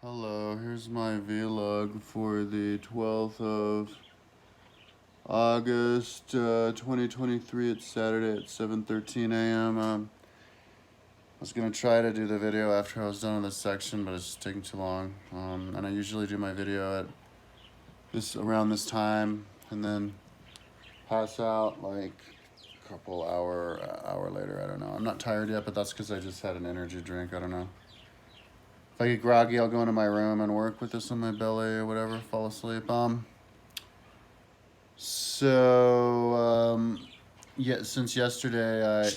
Hello, here's my vlog for the 12th of August 2023. It's Saturday at 7:13 a.m. I was gonna try to do the video after I was done with this section, but it's just taking too long. And I usually do my video at around this time and then pass out like a couple hour later. I don't know. I'm not tired yet, but that's because I just had an energy drink. I don't know. If I get groggy, I'll go into my room and work with this on my belly or whatever, fall asleep. Yeah, since yesterday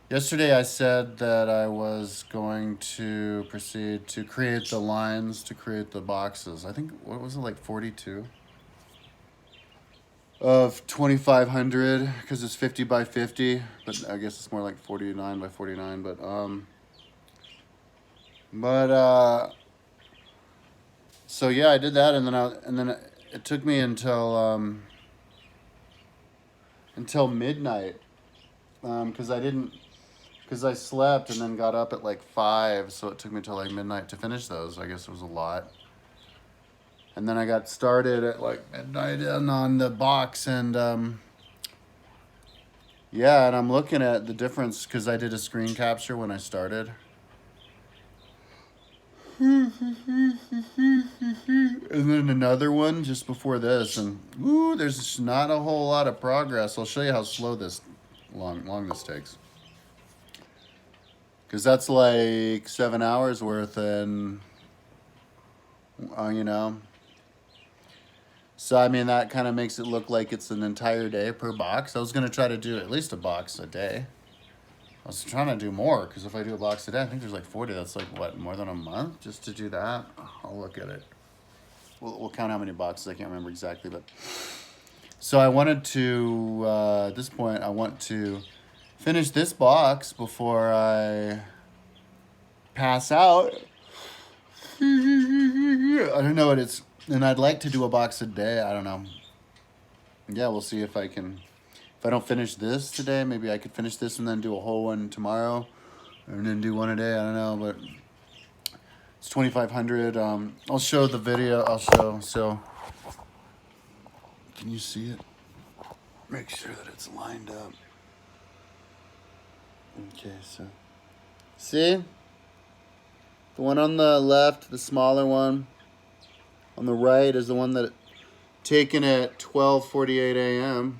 I said that I was going to proceed to create the lines to create the boxes. I think, what was it, like 42? Of 2,500, because it's 50 by 50, but I guess it's more like 49 by 49, so yeah, I did that, and then it took me until midnight, because I slept and then got up at like 5, so it took me till like midnight to finish those. I guess it was a lot. And then I got started at like midnight and on the box, and yeah, and I'm looking at the difference because I did a screen capture when I started. And then another one just before this, and there's not a whole lot of progress. I'll show you how slow long this takes. Because that's like 7 hours worth, and you know. So I mean, that kind of makes it look like it's an entire day per box. I was gonna try to do at least a box a day. I was trying to do more, because if I do a box a day, I think there's like 40. That's like, what, more than a month just to do that? I'll look at it. We'll count how many boxes. I can't remember exactly, but so I wanted to at this point I want to finish this box before I pass out. I don't know what it's, and I'd like to do a box a day. I don't know. Yeah, we'll see if I can. If I don't finish this today, maybe I could finish this and then do a whole one tomorrow, and then do one a day. I don't know, but it's 2,500. I'll show the video. I'll show. So, can you see it? Make sure that it's lined up. Okay, so see the one on the left, the smaller one. On the right is the one that taken at 12:48 a.m.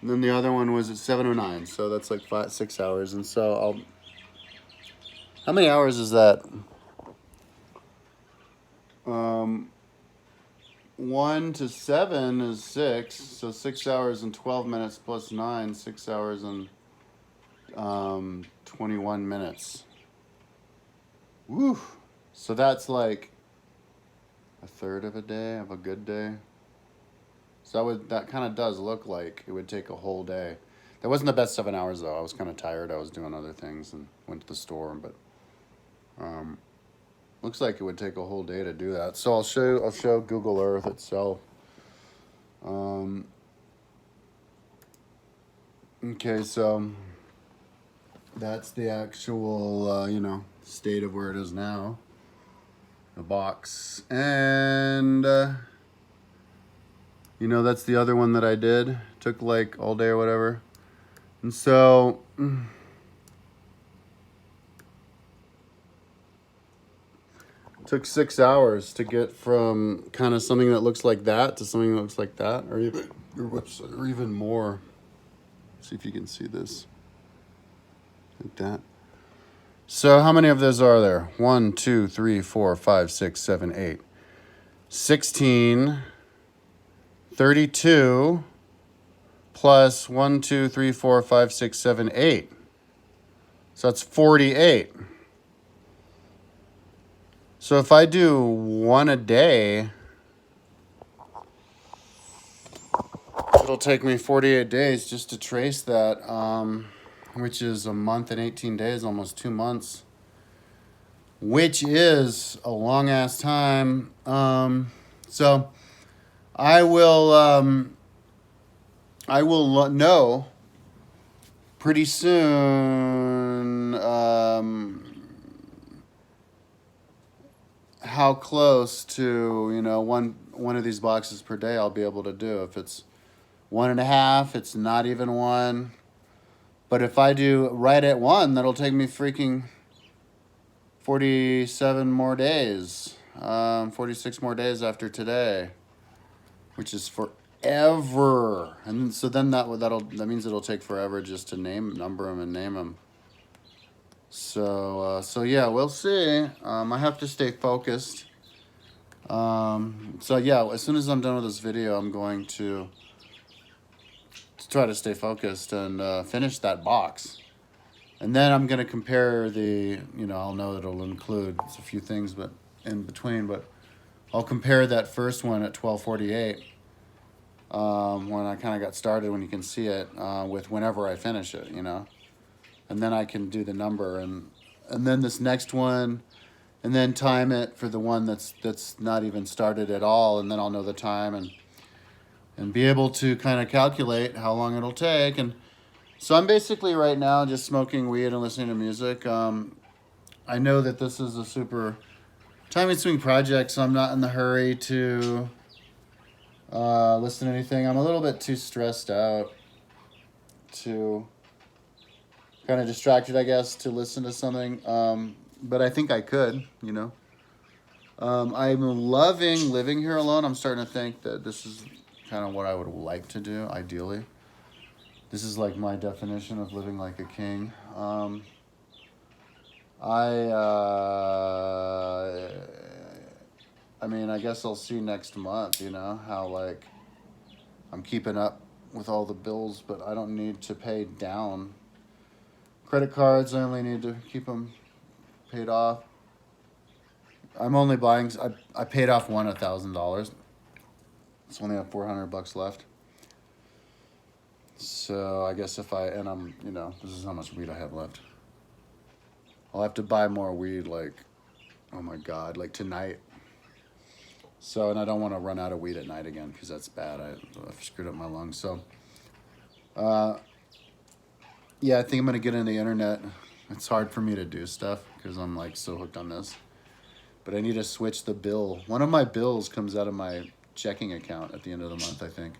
And then the other one was at 7:09. So that's like 6 hours. And so how many hours is that? 1 to 7 is 6. So 6 hours and 12 minutes plus 9, 6 hours and 21 minutes. Woo! So that's like a third of a day, of a good day. So that kind of does look like it would take a whole day. That wasn't the best 7 hours though. I was kind of tired. I was doing other things and went to the store, but looks like it would take a whole day to do that. So I'll show Google Earth itself. Okay, so that's the actual state of where it is now. The box, and that's the other one that I did. Took like all day or whatever. And so took 6 hours to get from kind of something that looks like that to something that looks like that, or even more. See if you can see this. Like that. So how many of those are there? 1, 2, 3, 4, 5, 6, 7, 8. 16, 32, plus 1, 2, 3, 4, 5, 6, 7, 8. So that's 48. So if I do one a day, it'll take me 48 days just to trace that, which is a month and 18 days, almost 2 months, which is a long ass time. So I will know pretty soon how close to, you know, one of these boxes per day I'll be able to do. If it's 1.5, it's not even one. But if I do right at one, that'll take me freaking 47 more days. 46 more days after today, which is forever. And so then that means it'll take forever just to number them and name them. So yeah, we'll see. I have to stay focused. So yeah, as soon as I'm done with this video, I'm going to try to stay focused and finish that box. And then I'm going to compare the, you know, I'll know that it'll include a few things but in between, but I'll compare that first one at 12:48 when I kind of got started, when you can see it, with whenever I finish it, you know. And then I can do the number and then this next one, and then time it for the one that's not even started at all, and then I'll know the time and be able to kind of calculate how long it'll take. And so I'm basically right now just smoking weed and listening to music. I know that this is a super time-consuming project, so I'm not in the hurry to listen to anything. I'm a little bit too stressed out to, kind of distracted, I guess, to listen to something. But I think I could, you know. I'm loving living here alone. I'm starting to think that this is kind of what I would like to do, ideally. This is like my definition of living like a king. I mean, I guess I'll see next month, you know, how like I'm keeping up with all the bills, but I don't need to pay down. Credit cards, I only need to keep them paid off. I'm only buying, I paid off one $1,000. It's only have $400 left. So I guess and I'm, you know, this is how much weed I have left. I'll have to buy more weed, like, oh my God, like tonight. So, and I don't want to run out of weed at night again, because that's bad. I've screwed up my lungs. So, yeah, I think I'm going to get into the internet. It's hard for me to do stuff, because I'm like so hooked on this. But I need to switch the bill. One of my bills comes out of my checking account at the end of the month, I think.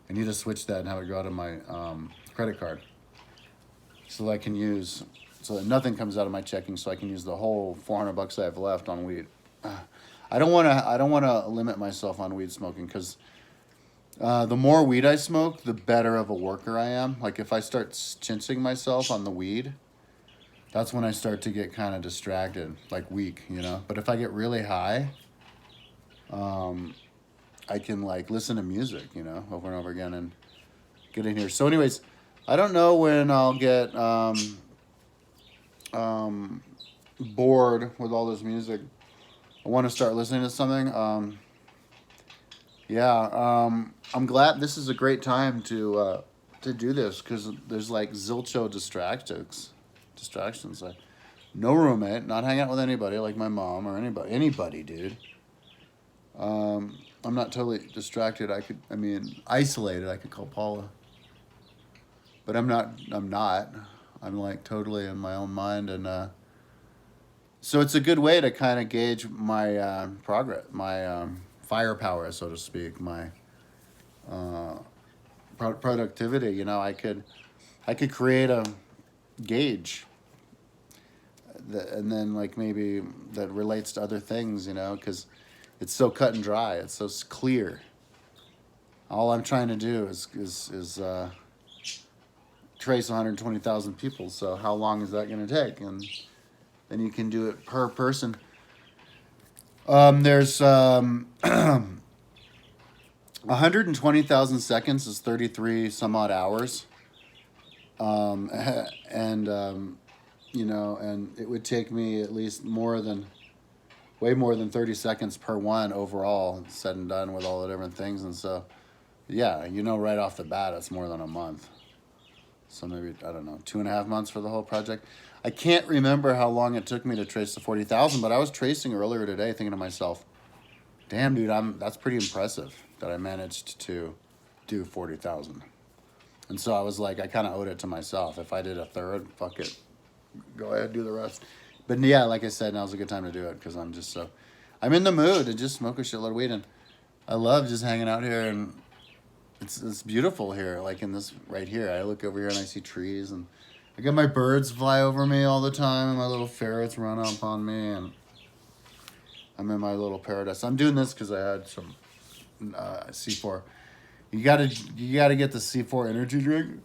I need to switch that and have it go out of my credit card, so that I can use, so that nothing comes out of my checking, so I can use the whole $400 I have left on weed. I don't want to limit myself on weed smoking, because the more weed I smoke, the better of a worker I am. Like if I start chinching myself on the weed, that's when I start to get kind of distracted, like weak, you know. But if I get really high, I can like listen to music, you know, over and over again and get in here. So anyways, I don't know when I'll get bored with all this music. I want to start listening to something. I'm glad this is a great time to do this, because there's like zilcho distractions. Like no roommate, not hang out with anybody like my mom or anybody, dude. I'm not totally distracted. Isolated. I could call Paula, but I'm not. I'm like totally in my own mind, and so it's a good way to kind of gauge my progress, my firepower, so to speak, my productivity. You know, I could create a gauge and then like maybe that relates to other things, you know, because it's so cut and dry. It's so clear. All I'm trying to do is trace 120,000 people. So how long is that going to take? And then you can do it per person. There's 120,000 seconds is 33 some odd hours. And you know, and it would take me at least way more than 30 seconds per one overall, said and done with all the different things. And so, yeah, you know, right off the bat, it's more than a month. So maybe, I don't know, 2.5 months for the whole project. I can't remember how long it took me to trace the 40,000, but I was tracing earlier today thinking to myself, damn, dude, that's pretty impressive that I managed to do 40,000. And so I was like, I kind of owed it to myself. If I did a third, fuck it. Go ahead, do the rest. But yeah, like I said, now's a good time to do it, because I'm just so... I'm in the mood to just smoke a shitload of weed, and I love just hanging out here, and it's beautiful here. Like in this right here, I look over here and I see trees, and I got my birds fly over me all the time, and my little ferrets run up on me, and I'm in my little paradise. I'm doing this because I had some C4. You gotta get the C4 energy drink.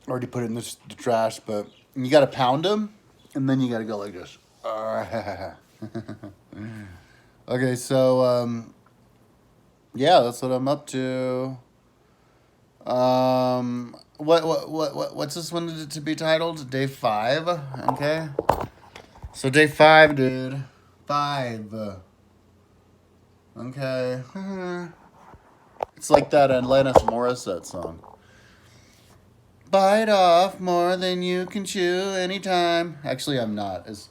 Already put it in the trash, but you gotta pound them, and then you gotta go like this. Okay, so yeah, that's what I'm up to. What's this one to be titled? Day 5. Okay. So day 5, dude. 5. Okay. It's like that Alanis Morissette song. Bite off more than you can chew anytime. Actually, I'm not. As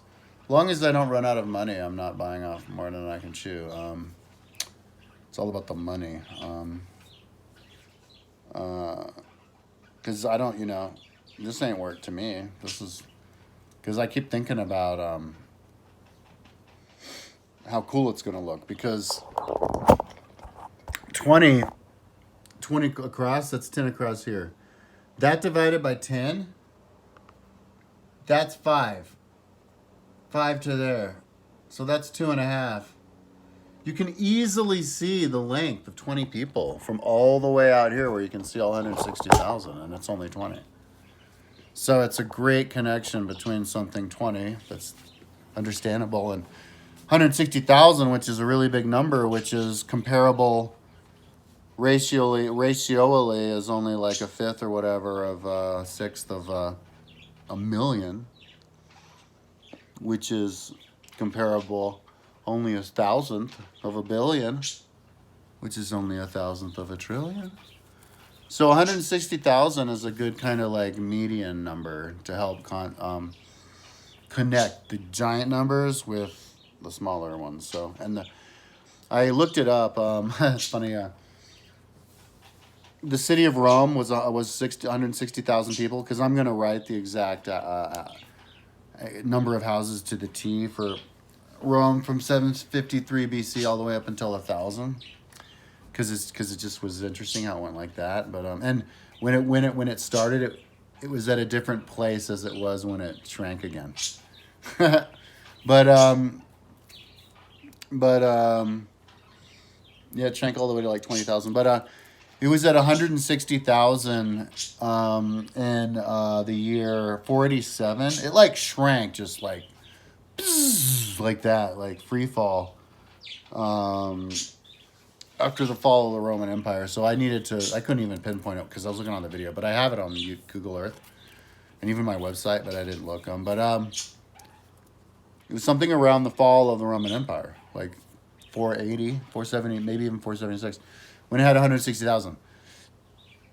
long as I don't run out of money, I'm not buying off more than I can chew. It's all about the money. Because I don't, this ain't work to me. This is, because I keep thinking about how cool it's going to look. Because 20 across, that's 10 across here. That divided by 10, that's 5. 5 to there. So that's 2.5. You can easily see the length of 20 people from all the way out here where you can see all 160,000, and it's only 20. So it's a great connection between something 20 that's understandable and 160,000, which is a really big number, which is comparable ratioally is only like a fifth or whatever of a sixth of a million, which is comparable only 1,000th of a billion, which is only 1,000th of a trillion. So 160,000 is a good kind of like median number to help connect the giant numbers with the smaller ones. So, and I looked it up. It's funny. The city of Rome was 160,000 people, because I'm going to write the exact number of houses to the T for Rome from 753 BC all the way up until 1,000, because it just was interesting how it went like that. But and when it started, it was at a different place as it was when it shrank again. but yeah, it shrank all the way to like 20,000. But it was at 160,000 in the year 487. It like shrank just like that, like free fall. After the fall of the Roman Empire. So I couldn't even pinpoint it because I was looking on the video, but I have it on Google Earth and even my website, but I didn't look them. But it was something around the fall of the Roman Empire, like 480, 470, maybe even 476, when it had 160,000.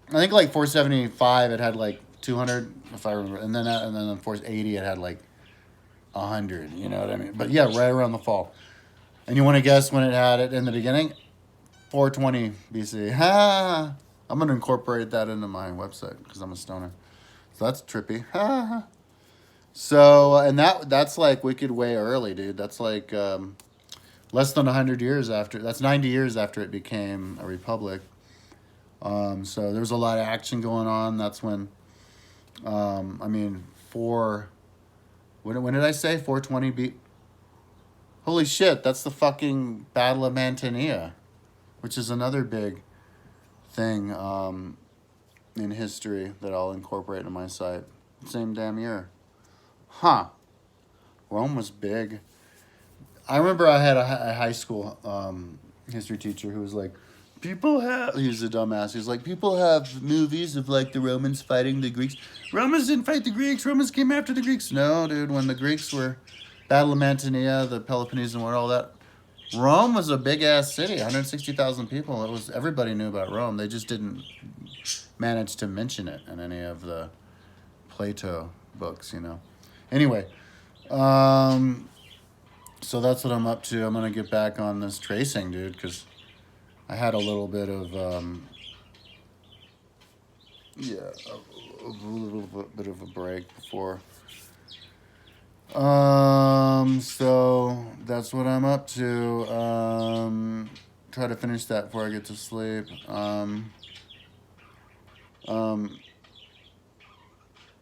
I think like 475, it had like 200, if I remember, and then 480, it had like 100. You know what I mean? But yeah, right around the fall. And you want to guess when it had it in the beginning? 420 BC. Ha! I'm going to incorporate that into my website because I'm a stoner. So that's trippy. Ha! So, and that's like wicked way early, dude. That's like less than 100 years after. That's 90 years after it became a republic. So there was a lot of action going on. That's when, when did I say 420 beat? Holy shit, that's the fucking Battle of Mantinea, which is another big thing in history that I'll incorporate in my site. Same damn year. Huh. Rome was big. I remember I had a high school history teacher who was like, he was a dumbass. He was like, people have movies of like the Romans fighting the Greeks. Romans didn't fight the Greeks. Romans came after the Greeks. No, dude, when the Greeks were Battle of Mantinea, the Peloponnesian War, all that, Rome was a big-ass city, 160,000 people. Everybody knew about Rome. They just didn't manage to mention it in any of the Plato books, Anyway, so that's what I'm up to. I'm going to get back on this tracing, dude, because I had a little bit of yeah, a little bit of a break before. So that's what I'm up to. Try to finish that before I get to sleep. Um,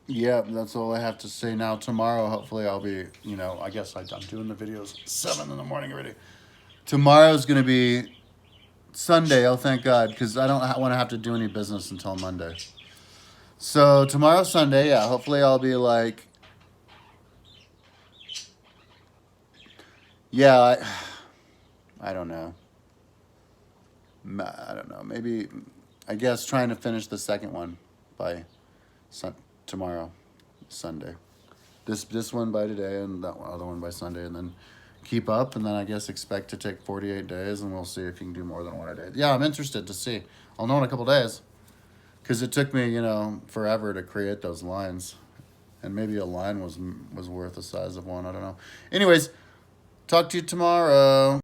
yeah, that's all I have to say now. Tomorrow, hopefully, I'll be, I guess I'm doing the videos 7 in the morning already. Tomorrow's going to be Sunday, oh, thank God, because I don't want to have to do any business until Monday. So tomorrow's Sunday, yeah, hopefully I'll be like, yeah, I don't know. I don't know. Maybe, I guess trying to finish the second one by tomorrow, Sunday. This one by today and that other one by Sunday, and then keep up, and then I guess expect to take 48 days, and we'll see if you can do more than one a day. Yeah, I'm interested to see. I'll know in a couple days, because it took me, forever to create those lines, and maybe a line was worth the size of one. I don't know. Anyways, talk to you tomorrow.